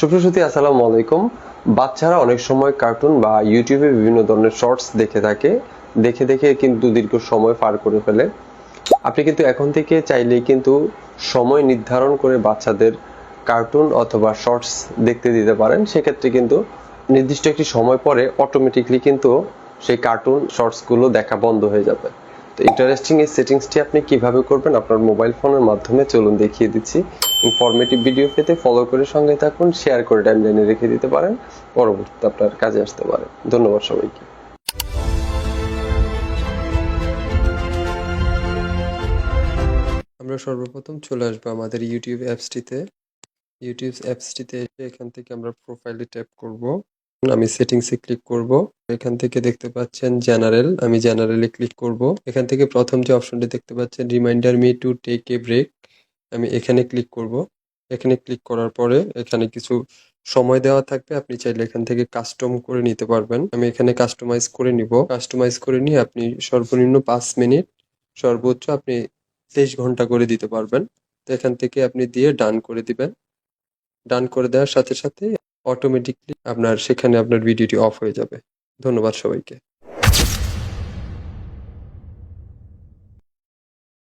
সুপ্রসূতি আসসালামু আলাইকুম। বাচ্চারা অনেক সময় কার্টুন বা ইউটিউবে বিভিন্ন ধরনের শর্টস দেখে থাকে, দেখে দেখে কিন্তু দীর্ঘ সময় পার করে ফেলে। আপনি কিন্তু এখন থেকে চাইলেই কিন্তু সময় নির্ধারণ করে বাচ্চাদের কার্টুন অথবা শর্টস দেখতে দিতে পারেন। সেক্ষেত্রে কিন্তু নির্দিষ্ট একটি সময় পরে অটোমেটিকলি কিন্তু সেই কার্টুন শর্টসগুলো দেখা বন্ধ হয়ে যাবে। তো ইন্টারেস্টিং এই সেটিংসটি আপনি কিভাবে করবেন আপনার মোবাইল ফোনের মাধ্যমে চলুন দেখিয়ে দিচ্ছি। ইনফরমেটিভ ভিডিও পেতে ফলো করে সঙ্গে থাকুন, শেয়ার করে টাইমলাইনে রেখে দিতে পারেন, পরবর্তীতে আপনার কাজে আসতে পারে। ধন্যবাদ সবাইকে। আমরা সর্বপ্রথম চলে আসবো আমাদের ইউটিউব অ্যাপসটিতে। এসে এখান থেকে আমরা প্রোফাইলে ট্যাপ করব। আমি সেটিংসে ক্লিক করব। এখান থেকে দেখতে পাচ্ছেন জেনারেল, আমি জেনারেলে ক্লিক করব। এখান থেকে প্রথম যে অপশনটি দেখতে পাচ্ছেন reminder me to take a break, আমি এখানে ক্লিক করব। এখানে ক্লিক করার পরে এখানে কিছু সময় দেওয়া থাকবে, আপনি চাইলে এখান থেকে কাস্টম করে নিতে পারবেন। আমি এখানে কাস্টমাইজ করে নিব। কাস্টমাইজ করে নিয়ে আপনি সর্বনিম্ন 5 মিনিট, সর্বোচ্চ আপনি 23 ঘন্টা করে দিতে পারবেন। তো এখান থেকে আপনি দিয়ে ডান করে দিবেন। ডান করে দেওয়ার সাথে সাথে অটোমেটিকলি আপনার ভিডিওটি অফ হয়ে যাবে। ধন্যবাদ সবাইকে।